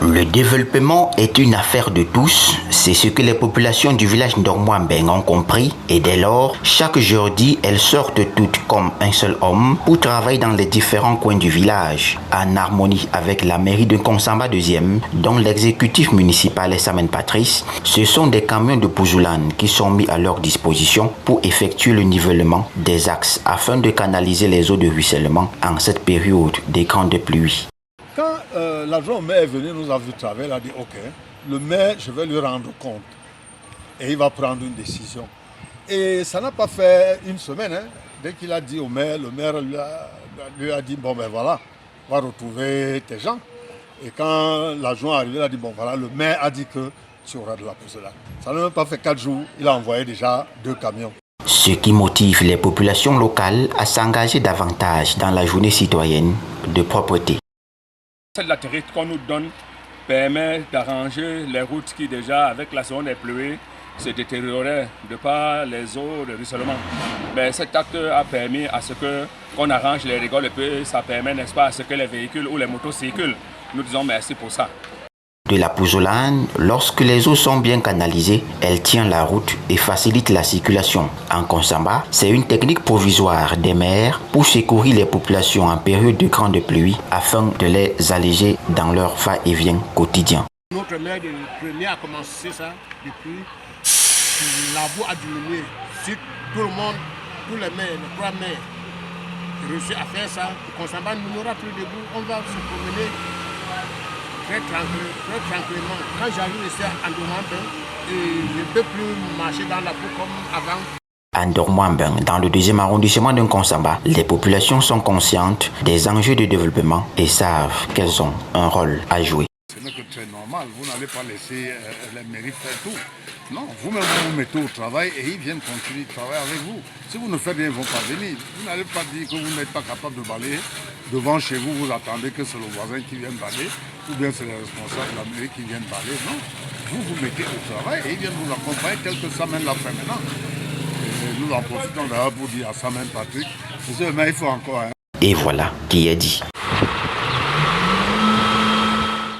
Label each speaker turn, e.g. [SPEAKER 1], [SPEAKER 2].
[SPEAKER 1] Le développement est une affaire de tous, c'est ce que les populations du village Ndormoambeng ont compris et dès lors, chaque jeudi, elles sortent toutes comme un seul homme pour travailler dans les différents coins du village, en harmonie avec la mairie de Konsamba 2e, dont l'exécutif municipal est Samen Patrice. Ce sont des camions de Pouzoulane qui sont mis à leur disposition pour effectuer le nivellement des axes afin de canaliser les eaux de ruissellement en cette période des grandes pluies.
[SPEAKER 2] Quand l'adjoint au maire est venu, nous a vu travailler, il a dit ok, le maire, je vais lui rendre compte et il va prendre une décision. Et ça n'a pas fait une semaine, hein. Dès qu'il a dit au maire, le maire lui a dit bon ben voilà, on va retrouver tes gens. Et quand l'adjoint est arrivé, il a dit bon voilà, le maire a dit que tu auras de la poussette. Ça n'a même pas fait 4 jours, il a envoyé déjà 2 camions.
[SPEAKER 1] Ce qui motive les populations locales à s'engager davantage dans la journée citoyenne de propreté.
[SPEAKER 3] Cette latérite qu'on nous donne permet d'arranger les routes qui déjà, avec la saison des pluies, se détérioraient de par les eaux de ruissellement. Mais cet acte a permis à ce qu'on arrange les rigoles et puis ça permet, n'est-ce pas, à ce que les véhicules ou les motos circulent. Nous disons merci pour ça.
[SPEAKER 1] De la Pouzoulane, lorsque les eaux sont bien canalisées, elle tient la route et facilite la circulation. En Konsamba, c'est une technique provisoire des maires pour secourir les populations en période de grande pluie afin de les alléger dans leur va-et-vient quotidien.
[SPEAKER 4] Notre maire de premier a commencé ça depuis. La boue a diminué. Si tout le monde, tous les maires, les 3 maires, réussissent à faire ça, Konsamba n'aura plus de boue, on va se promener très tranquillement. Quand j'arrive ici à Ndormoambeng, je ne peux plus marcher dans la boue comme avant.
[SPEAKER 1] À Ndormoambeng, dans le 2e arrondissement de Konsamba, les populations sont conscientes des enjeux de développement et savent qu'elles ont un rôle à jouer.
[SPEAKER 2] Ce n'est que très normal, vous n'allez pas laisser les mairies faire tout. Non, vous-même vous vous mettez au travail et ils viennent continuer de travailler avec vous. Si vous ne faites rien, ils ne vont pas venir. Vous n'allez pas dire que vous n'êtes pas capable de balayer. Devant chez vous, vous attendez que c'est le voisin qui vienne balayer ou bien c'est les responsables de la mairie qui viennent balayer. Non, vous vous mettez au travail et ils viennent vous accompagner tel que ça mène la fin maintenant. Et nous en profitons d'ailleurs pour dire à Samen Patrick, monsieur le maire, il faut encore... Hein.
[SPEAKER 1] Et voilà qui est dit.